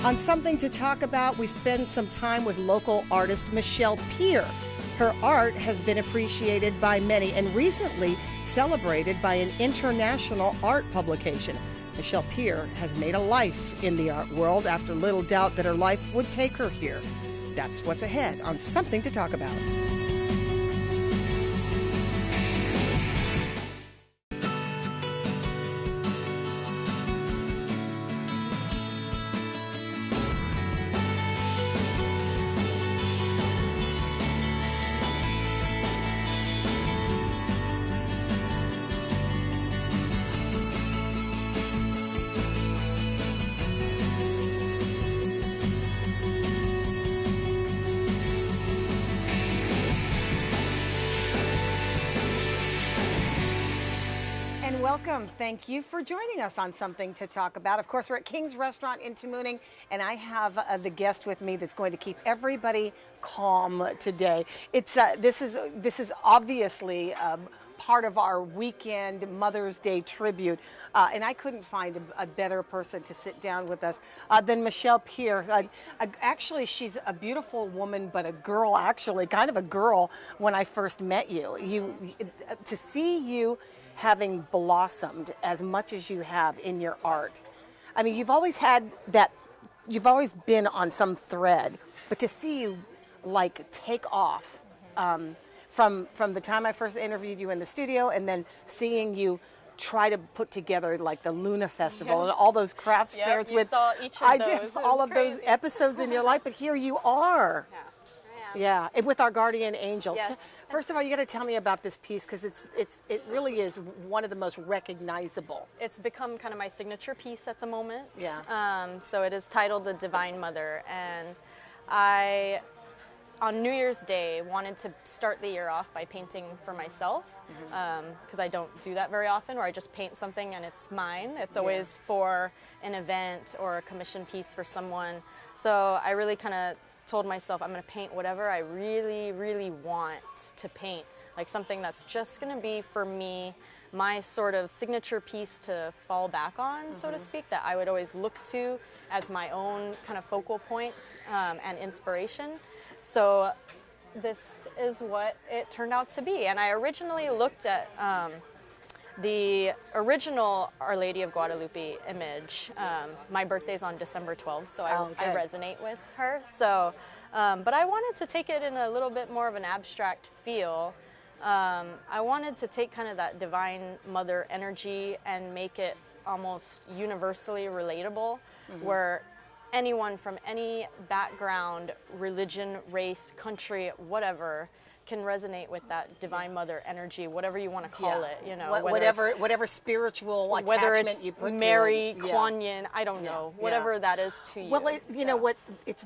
On Something to Talk About, we spend some time with local artist Michelle Peer. Her art has been appreciated by many and recently celebrated by an international art publication. Michelle Peer has made a life in the art world after little doubt that her life would take her here. That's what's ahead on Something to Talk About. Welcome. Thank you for joining us on Something to Talk About. Of course, we're at King's Restaurant in Tamuning, and I have the guest with me that's going to keep everybody calm today. It's this is obviously part of our weekend Mother's Day tribute, and I couldn't find a better person to sit down with us than Michelle Peer. Actually, she's a beautiful woman, but a girl, actually, kind of a girl when I first met you. To see you having blossomed as much as you have in your art. I mean, you've always had that, you've always been on some thread, but to see you like take off from the time I first interviewed you in the studio and then seeing you try to put together like the Luna Festival and all those crafts fairs with, saw each of I those. did all of those episodes in your life, but here you are. Yeah, and with our guardian angel. Yes. First of all, you got to tell me about this piece because it really is one of the most recognizable. It's become kind of my signature piece at the moment. Yeah. So it is titled The Divine Mother, and I, on New Year's Day, wanted to start the year off by painting for myself because I don't do that very often, where I just paint something and it's mine. It's always for an event or a commission piece for someone. So I really kind of told myself I'm going to paint whatever I really, really want to paint, like something that's just going to be for me, my sort of signature piece to fall back on, so to speak, that I would always look to as my own kind of focal point and inspiration. So this is what it turned out to be. And I originally looked at the original Our Lady of Guadalupe image. My birthday's on December 12th, so I resonate with her. So, but I wanted to take it in a little bit more of an abstract feel. I wanted to take kind of that Divine Mother energy and make it almost universally relatable, where anyone from any background, religion, race, country, whatever, can resonate with that Divine Mother energy, whatever you want to call it, you know, whatever spiritual attachment you put to it. Mary, Kuan Yin, I don't know, whatever that is to you. Well, you know what? It's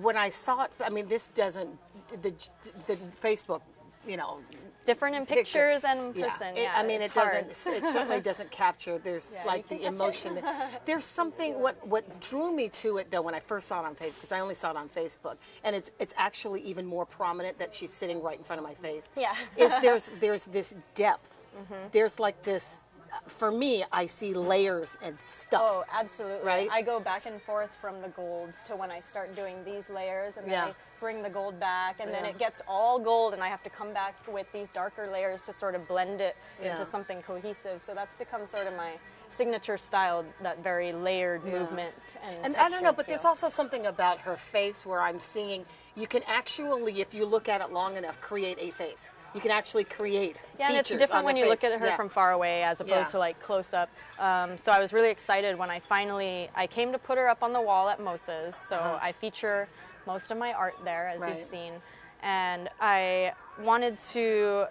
when I saw it. I mean, this doesn't the Facebook, you know. Different in pictures and in person. I mean, it doesn't. It certainly doesn't capture. There's like the emotion. There's something. What drew me to it though when I first saw it on Facebook, because I only saw it on Facebook, and it's actually even more prominent that she's sitting right in front of my face. Yeah. Is there's this depth. There's like this. For me, I see layers and stuff. Oh, absolutely. Right? I go back and forth from the golds to when I start doing these layers, and then I bring the gold back, and then it gets all gold, and I have to come back with these darker layers to sort of blend it into something cohesive. So that's become sort of my signature style, that very layered movement. And I don't know, but there's also something about her face where I'm seeing, you can actually, if you look at it long enough, create a face. You can actually create and it's different when you look at her from far away as opposed to like close up. So I was really excited when I came to put her up on the wall at Mosa's. So I feature most of my art there, as you've seen. And I wanted to,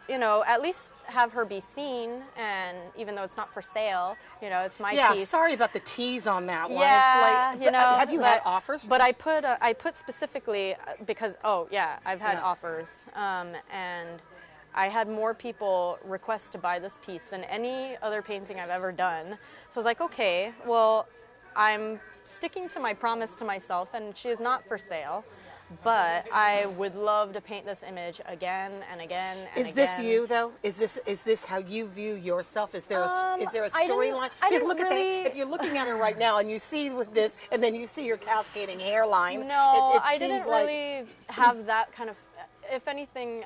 you know, at least have her be seen, and even though it's not for sale, you know, it's my piece. Yeah, sorry about the tease on that one. Yeah, it's like, you know. Have you had offers? But I put specifically because, I've had offers, and I had more people request to buy this piece than any other painting I've ever done. So I was like, okay, well, I'm sticking to my promise to myself, and she is not for sale. but I would love to paint this image again and again and Is again. this you though? Is this how you view yourself? Is there a I didn't- storyline? I Because didn't look really- at if you're looking at her right now and you see with this, and then you see your cascading hairline. No, it I seems didn't like, really have that kind of. If anything,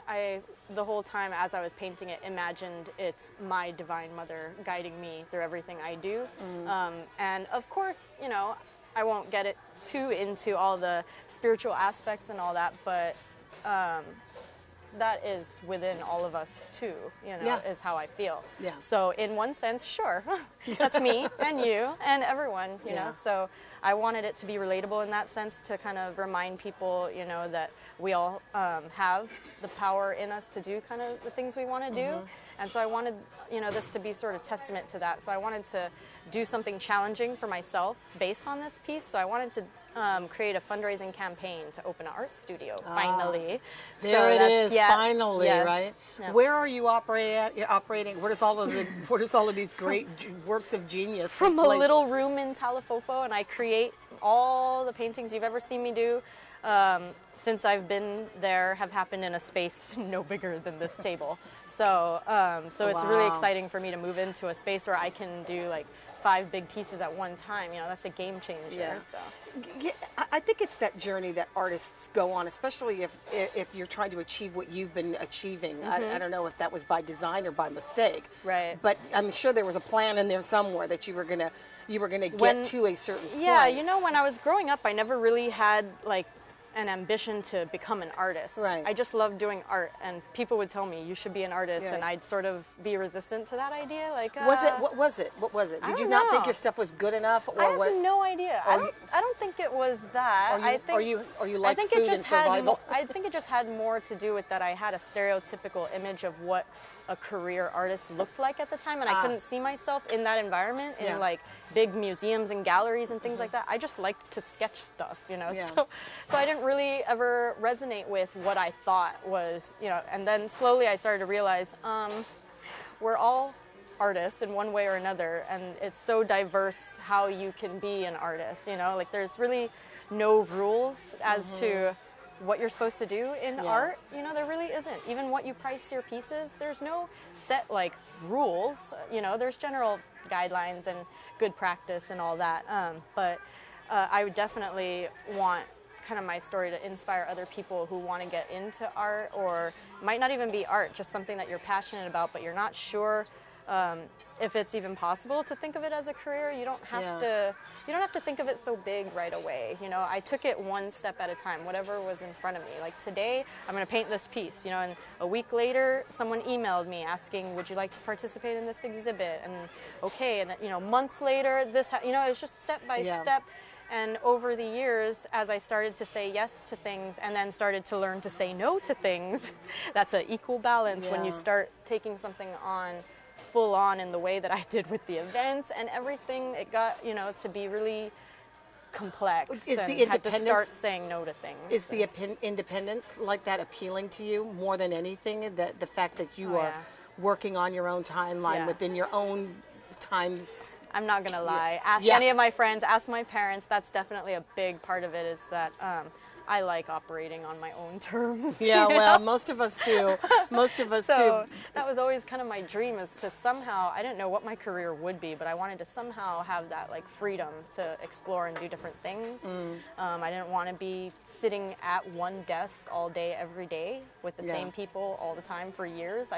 the whole time as I was painting it, imagined it's my Divine Mother guiding me through everything I do. And of course, you know, I won't get it too into all the spiritual aspects and all that, but that is within all of us too, you know, Yeah. is how I feel. Yeah. So in one sense, sure, that's me and you and everyone, you Yeah. know. So I wanted it to be relatable in that sense, to kind of remind people, you know, that we all have the power in us to do kind of the things we want to do. And so I wanted, you know, this to be sort of testament to that. So I wanted to do something challenging for myself based on this piece. So I wanted to create a fundraising campaign to open an art studio, finally. There So it that's- is, yeah, finally, yeah. right? Yeah. Where are you operating? Where does all of these great works of genius From take a place? little room in Talifofo, and I create all the paintings you've ever seen me do since I've been there have happened in a space no bigger than this table. So it's really Wow. exciting for me to move into a space where I can do like 5 big pieces at one time. You know, that's a game changer. Yeah. So. Yeah, I think it's that journey that artists go on, especially if you're trying to achieve what you've been achieving. I don't know if that was by design or by mistake. Right. But I'm sure there was a plan in there somewhere that you were gonna get When- to a certain Yeah, point. you know, when I was growing up, I never really had like an ambition to become an artist. Right. I just loved doing art, and people would tell me you should be an artist, Yeah. and I'd sort of be resistant to that idea. Like, What was it? I Did you don't not think know. your stuff was good enough, or I have what? no idea. Or you- I don't think it was that. Or you, I think or you I like think food it just and had. survival? I think it just had more to do with that. I had a stereotypical image of what a career artist looked like at the time, and I couldn't see myself in that environment in Yeah. like big museums and galleries and things like that. I just liked to sketch stuff, you know. Yeah. So I didn't really ever resonate with what I thought was, you know. And then slowly I started to realize we're all artists in one way or another, and it's so diverse how you can be an artist, you know. Like there's really no rules as to what you're supposed to do in Yeah. art, you know. There really isn't. Even what you price your pieces, there's no set like rules, you know. There's general guidelines and good practice and all that, but I would definitely want kind of my story to inspire other people who want to get into art, or might not even be art, just something that you're passionate about but you're not sure if it's even possible to think of it as a career. You don't have to think of it so big right away. You know, I took it one step at a time, whatever was in front of me. Like today, I'm going to paint this piece, you know, and a week later, someone emailed me asking, would you like to participate in this exhibit? And okay, and then, you know, months later, you know, it's just step by Yeah. step. And over the years, as I started to say yes to things and then started to learn to say no to things, that's an equal balance when you Yeah. start taking something on full on in the way that I did with the events and everything. It got, you know, to be really complex, Is and the had to start independence- saying no to things. Is the independence like that appealing to you more than anything? That the fact that you Oh, are yeah. working on your own timeline Yeah. within your own times. I'm not gonna lie. Ask Yeah. any of my friends, ask my parents. That's definitely a big part of it, is that I like operating on my own terms. Yeah, you well, know? most of us do. Most of us So do. that was always kind of my dream, is to somehow, I didn't know what my career would be, but I wanted to somehow have that like freedom to explore and do different things. I didn't want to be sitting at one desk all day, every day with the Yeah. same people all the time for years.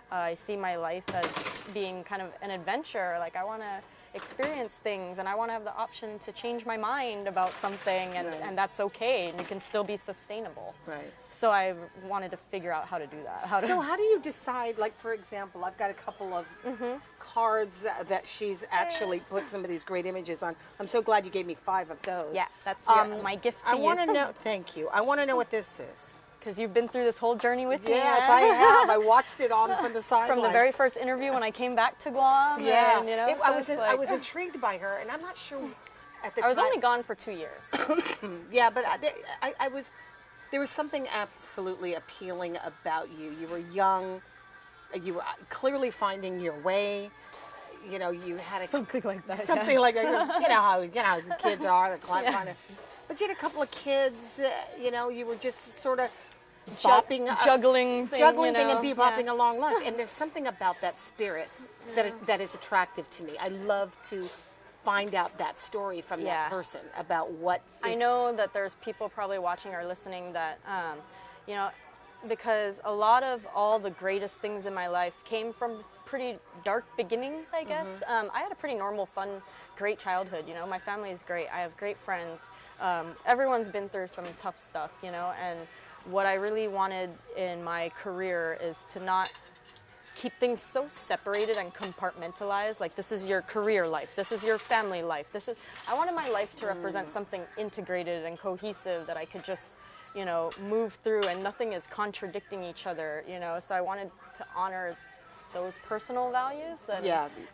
I see my life as being kind of an adventure. Like I want to experience things, and I want to have the option to change my mind about something, and, Right. and that's okay, and you can still be sustainable. Right. So I wanted to figure out how to do that. So how do you decide, like, for example, I've got a couple of cards that she's actually put some of these great images on. I'm so glad you gave me 5 of those. Yeah, that's my gift to I you. want to know, thank you. I want to know what this is. Because you've been through this whole journey with me. Yes, man. I have. I watched it on from the sidelines. From the very first interview when I came back to Guam. yeah. And, you know, I so was it's I like- was intrigued by her, and I'm not sure at the I was time. only gone for 2 years. Yeah, but I was. There was something absolutely appealing about you. You were young. You were clearly finding your way. You know, you had a Something like that. something like that. You know how kids are. They're kind of. But But you had a couple of kids, you know, you were just sort of juggling thing, juggling you thing know? and bebopping along life. And there's something about that spirit that is attractive to me. I love to find out that story from that person about what I is... know that there's people probably watching or listening that, you know, because a lot of all the greatest things in my life came from pretty dark beginnings, I guess. I had a pretty normal, fun, great childhood, you know. My family is great. I have great friends. Everyone's been through some tough stuff, you know, and what I really wanted in my career is to not keep things so separated and compartmentalized. Like, this is your career life, this is your family life, I wanted my life to represent something integrated and cohesive that I could just, you know, move through, and nothing is contradicting each other, you know. So I wanted to honor those personal values.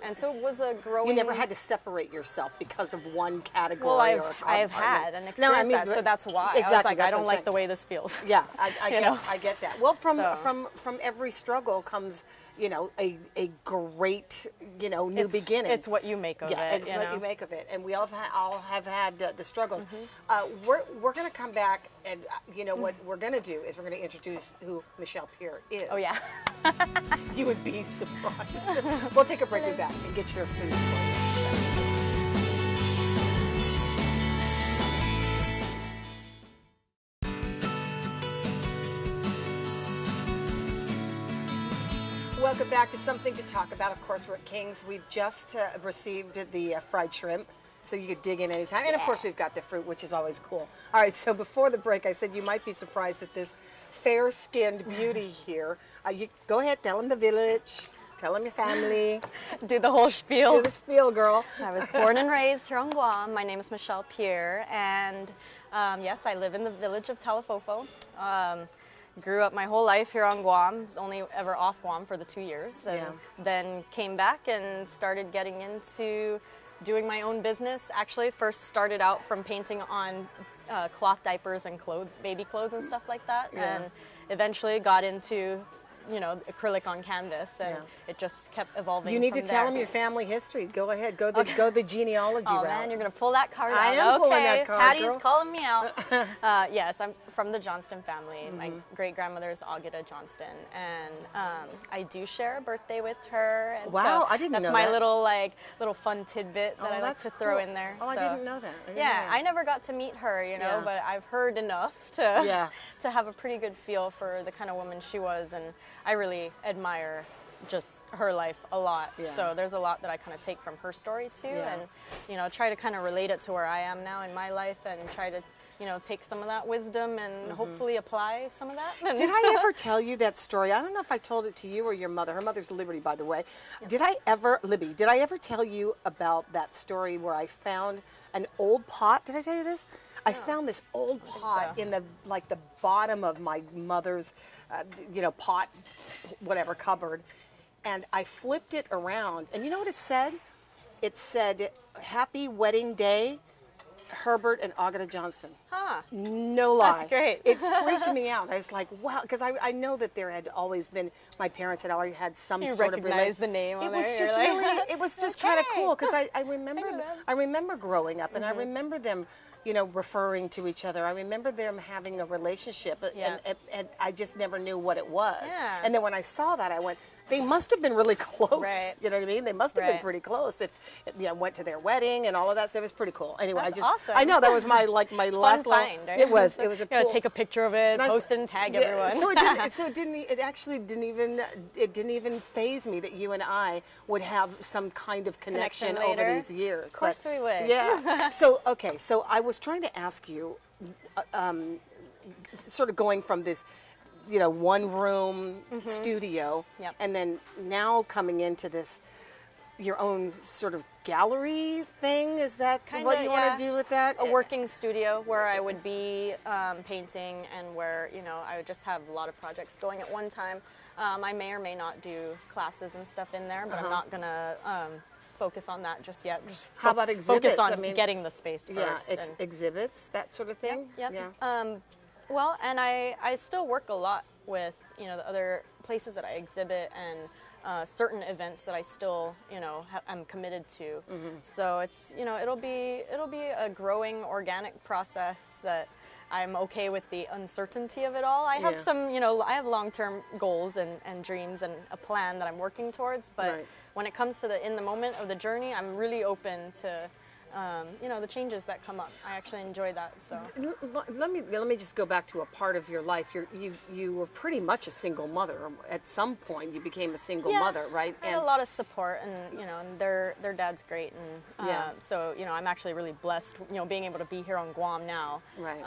And so it was a growing... You never had to separate yourself because of one category. Well, or I've had and experienced that, so that's why. Exactly, I was like, I what don't I'm like saying. the way this feels. Yeah, I get that. Well, from every struggle comes, you know, a great, you know, new beginning. It's what you make of it. It's what you make of it. And we all have had the struggles. We're going to come back, and you know what we're going to do is we're going to introduce who Michelle Pierre is. Oh, yeah. You would be surprised. We'll take a break and back and get your food for you. Welcome back to Something to Talk About. Of course, we're at King's. We've just received the fried shrimp, so you could dig in anytime. And, of course, we've got the fruit, which is always cool. All right, so before the break, I said you might be surprised at this fair-skinned beauty here. You go ahead, tell them the village. Tell them your family. Do the whole spiel. Do the spiel, girl. I was born and raised here on Guam. My name is Michelle Pierre, and yes, I live in the village of Talafofo. Grew up my whole life here on Guam. Was only ever off Guam for the 2 years, and then came back and started getting into doing my own business. Actually, first started out from painting on cloth diapers and baby clothes and stuff like that, and eventually got into, you know, acrylic on canvas, and it just kept evolving. You need from to tell there. them your family history. Go ahead, go the genealogy route. Oh man, you're gonna pull that card out. I am pulling that card, Patty's girl. calling me out. Yes, I'm from the Johnston family. My great grandmother is Augutta Johnston, and I do share a birthday with her. And Wow, so I didn't know that's my that. little fun tidbit that I like to throw in there. Oh, I So, didn't know that. I never got to meet her, you know, but I've heard enough to to have a pretty good feel for the kind of woman she was, and I really admire just her life a lot. So there's a lot that I kind of take from her story too, and you know, try to kind of relate it to where I am now in my life, and try to, you know, take some of that wisdom and hopefully apply some of that. Did I ever tell you that story? I don't know if I told it to you or your mother. Her mother's Liberty, by the way. Libby, did I ever tell you about that story where I found an old pot? Did I tell you this? I found this old pot in the bottom of my mother's, you know, pot, whatever, cupboard. And I flipped it around. And you know what it said? It said, "Happy Wedding Day, Herbert and Augutta Johnston." Huh. No lie. That's great. It freaked me out. I was like, wow, because I know that there had always been, my parents had already had some You sort of recognize the name on it there. was just You're really, like, it was just kind of cool because I them. remember growing up, and I remember them, you know, referring to each other. I remember them having a relationship, and I just never knew what it was. Yeah. And then when I saw that, I went, they must have been really close. Right. You know what I mean? They must have been pretty close. If you know, went to their wedding and all of that stuff. It was pretty cool. Anyway, That's awesome. awesome. I know that was my last find, right? It was a You cool. gotta take a picture of it, post it, and tag everyone. It actually didn't even faze me that you and I would have some kind of connection over later. these years. Of course we would. Yeah. So I was trying to ask you, sort of going from this, you know, one room studio, and then now coming into this, your own sort of gallery thing. Is that Kinda, what you want to do with that? A working studio where I would be painting, and where, you know, I would just have a lot of projects going at one time. I may or may not do classes and stuff in there, but I'm not gonna focus on that just yet. Just How about exhibits? Focus on getting the space first. Yeah, exhibits, that sort of thing. Yep. Yeah. Well, and I still work a lot with, you know, the other places that I exhibit, and certain events that I still, I'm committed to. So it's, it'll be a growing organic process that I'm okay with the uncertainty of it all. I have some, I have long-term goals and dreams and a plan that I'm working towards, but when it comes to in the moment of the journey, I'm really open to the changes that come up. I actually enjoy that. So let me just go back to a part of your life. You were pretty much a single mother. At some point, you became a single mother, right? I had a lot of support, and and their dad's great, and so I'm actually really blessed, being able to be here on Guam now, right?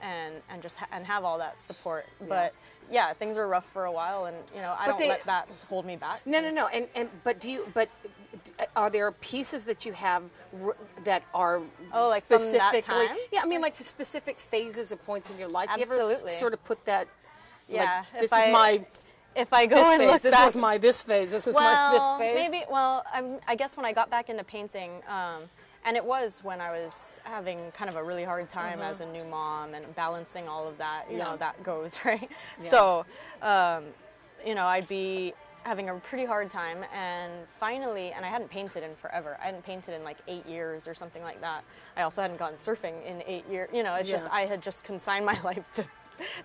And just and have all that support, but. Yeah, things were rough for a while, and I don't let that hold me back. No. But are there pieces that you have that are like specifically? From that time? Yeah, I mean, like for specific phases or points in your life. Absolutely. Do you ever sort of put that? Yeah. Like, this is my. If I go this and phase, look this back, was my this phase. This was my this phase. Maybe. Well, I guess when I got back into painting. And it was when I was having kind of a really hard time as a new mom and balancing all of that, you know, that goes, right? Yeah. So, I'd be having a pretty hard time, and finally, and I hadn't painted in forever. I hadn't painted in like 8 years or something like that. I also hadn't gone surfing in 8 years. It's just, I had just consigned my life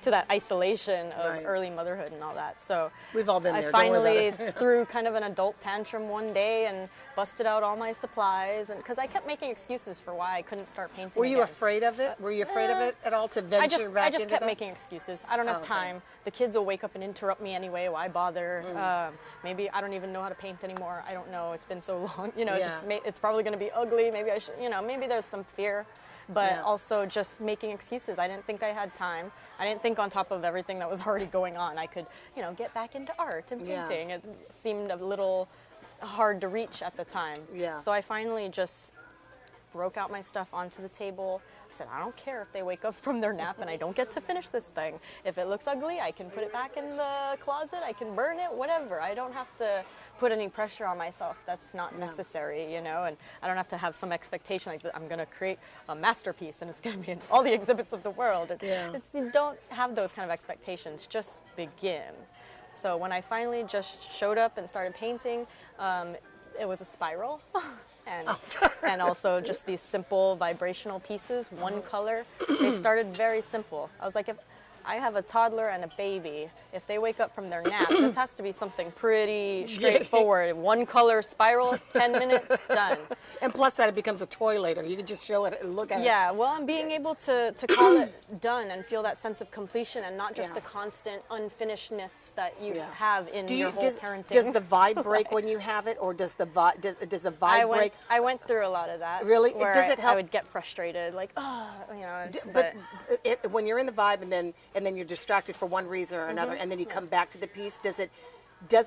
to that isolation of early motherhood and all that. So we've all been there. I finally threw kind of an adult tantrum one day and busted out all my supplies, and because I kept making excuses for why I couldn't start painting. Were you afraid of it? Were you afraid of it at all to venture back? I just kept making excuses. I don't have time. The kids will wake up and interrupt me anyway. Why bother? Maybe I don't even know how to paint anymore. I don't know. It's been so long. It's probably going to be ugly. Maybe I should. Maybe there's some fear. But also just making excuses. I didn't think I had time. I didn't think on top of everything that was already going on, I could, get back into art and painting. It seemed a little hard to reach at the time. Yeah. So I finally just broke out my stuff onto the table. I said, I don't care if they wake up from their nap and I don't get to finish this thing. If it looks ugly, I can put it back in the closet. I can burn it, whatever. I don't have to put any pressure on myself. That's not necessary, and I don't have to have some expectation like I'm going to create a masterpiece and it's going to be in all the exhibits of the world. You don't have those kind of expectations. Just begin. So when I finally just showed up and started painting, it was a spiral. And also just these simple vibrational pieces, one color. They started very simple. I was like, if I have a toddler and a baby, if they wake up from their nap, this has to be something pretty straightforward. One color spiral, 10 minutes, done. And plus that it becomes a toy later. You can just show it and look at it. Yeah, well, I'm being able to call it done and feel that sense of completion and not just the constant unfinishedness that you have in your whole parenting. Does the vibe break when you have it, or does the vibe break? I went through a lot of that. Really? Where Does it help? I would get frustrated, like, But when you're in the vibe and then you're distracted for one reason or another, and then you come back to the piece, does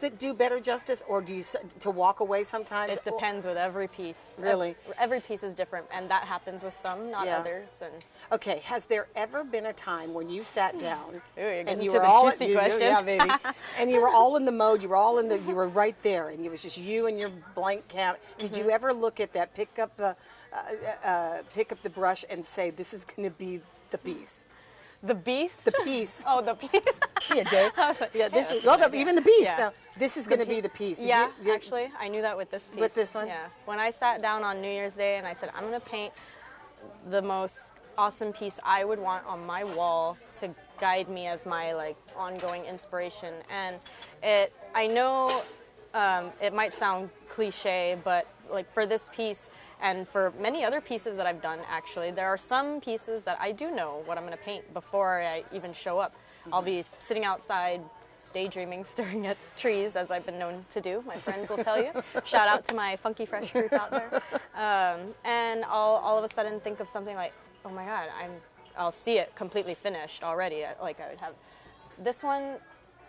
it do better justice, or do you to walk away sometimes? It depends with every piece. Really? Every piece is different, and that happens with some, not others. And okay, has there ever been a time when you sat down and you were all juicy questions? Yeah, baby. And you were all in the mode. You were right there, and it was just you and your blank canvas. Did you ever look at that, pick up the brush, and say, "This is going to be the piece"? The beast? The piece. Oh, the piece. Yeah, Dave. Yeah, this is even the piece. Yeah. This is going to be the piece. Actually, I knew that with this piece. With this one? Yeah. When I sat down on New Year's Day and I said, I'm going to paint the most awesome piece I would want on my wall to guide me as my ongoing inspiration. And I know it might sound cliche, but for this piece, and for many other pieces that I've done, actually, there are some pieces that I do know what I'm going to paint before I even show up. I'll be sitting outside daydreaming, staring at trees, as I've been known to do. My friends will tell you. Shout out to my Funky Fresh group out there. And I'll all of a sudden think of something like, oh my God, I'll see it completely finished already. I would have. This one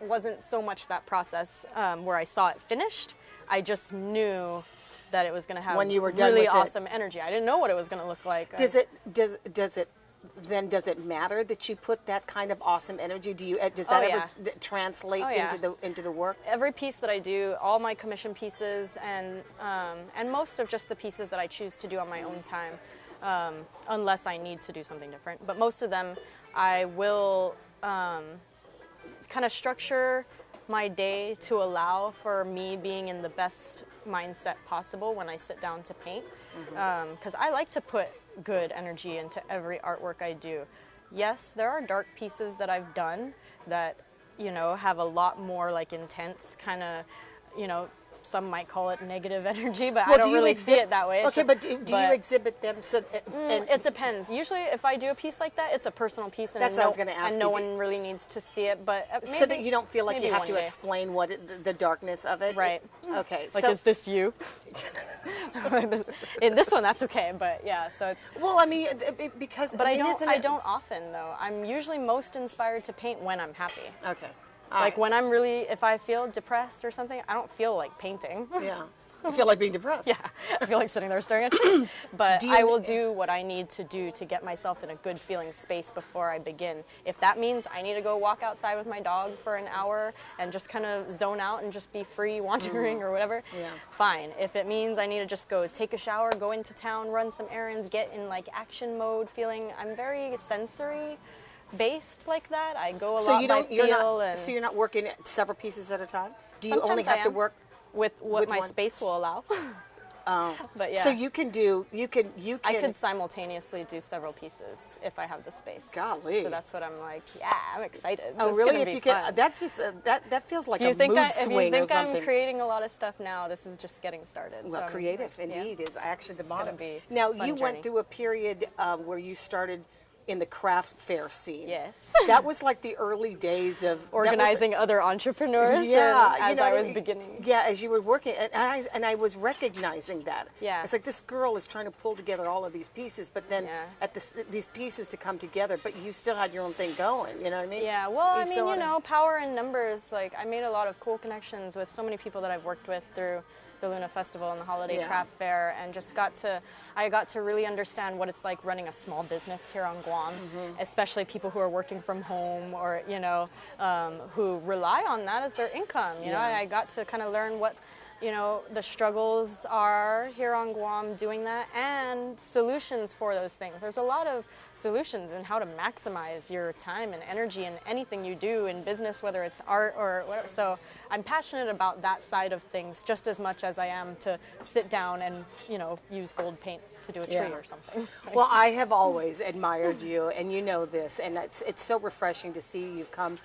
wasn't so much that process where I saw it finished. I just knew that it was going to have when you were done really with awesome energy. I didn't know what it was going to look like. Does it matter that you put that kind of awesome energy? Does that ever translate into the work? Every piece that I do, all my commission pieces, and most of just the pieces that I choose to do on my own time, unless I need to do something different. But most of them, I will kind of structure my day to allow for me being in the best mindset possible when I sit down to paint. Because I like to put good energy into every artwork I do. Yes, there are dark pieces that I've done that, you know, have a lot more like intense kind of, you know, some might call it negative energy, but I don't really see it that way. Okay, but do you exhibit them? So, it depends. Usually, if I do a piece like that, it's a personal piece, and that's what I was going to ask and no one really needs to see it. But maybe, so that you don't feel like you have to day. explain what the darkness of it. Right. Okay. Like, so, is this you? In this one, that's okay. But yeah, so it's. Well, I mean, because. But I mean, I don't often though. I'm usually most inspired to paint when I'm happy. Okay. Like when I'm really, if I feel depressed or something, I don't feel like painting. Yeah. I feel like being depressed. Yeah, I feel like sitting there staring at trees. But I will do what I need to do to get myself in a good feeling space before I begin. If that means I need to go walk outside with my dog for an hour and just kind of zone out and just be free wandering or whatever, fine. If it means I need to just go take a shower, go into town, run some errands, get in like action mode, feeling, I'm very sensory based like that. I go a lot by feel. So you're not working several pieces at a time? Do you Sometimes only have to work with what my one? Space will allow? But yeah. So you can. I could simultaneously do several pieces if I have the space. Golly. So that's what I'm like. Yeah, I'm excited. Oh, It's really? gonna If be you fun. can, that's just that feels like a mood If swing you or think I'm something. creating a lot of stuff now, this is just getting started. Well, So creative yeah. indeed is actually the gonna motto. be Now a fun you journey. went through a period where you started in the craft fair scene. Yes. That was like the early days of Organizing other entrepreneurs. Yeah, as you know I what was mean? beginning. Yeah, as you were working, and I was recognizing that. Yeah. It's like this girl is trying to pull together all of these pieces, but then Yeah. these pieces to come together, but you still had your own thing going. You know what I mean? Yeah, well, I mean, still you wanna- know, power in numbers. Like, I made a lot of cool connections with so many people that I've worked with through the Luna Festival and the Holiday Yeah. Craft Fair, and I got to really understand what it's like running a small business here on Guam, especially people who are working from home or, you know, who rely on that as their income. You know, I got to kind of learn what, you know, the struggles are here on Guam doing that and solutions for those things. There's a lot of solutions in how to maximize your time and energy in anything you do in business, whether it's art or whatever. So I'm passionate about that side of things just as much as I am to sit down and, you know, use gold paint to do a tree or something. Well, I have always admired you, and you know this, and it's so refreshing to see you've come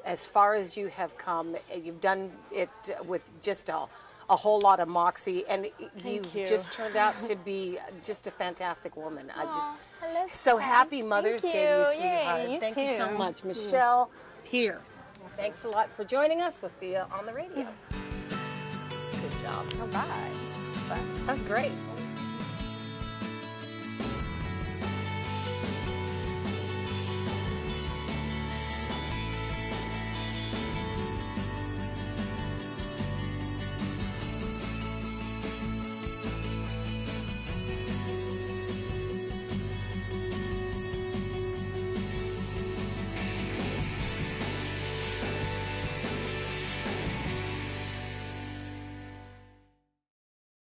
as far as you have come. You've done it with just a whole lot of moxie, and you've you. just turned out to be just a fantastic woman. I hello, just so happy Mother's Thank Day to you, you. sweetheart. Yay, you Thank you so too. much, Michelle. Here. Thanks a lot for joining us. We'll see you on the radio. Good job. Oh, bye. That was great.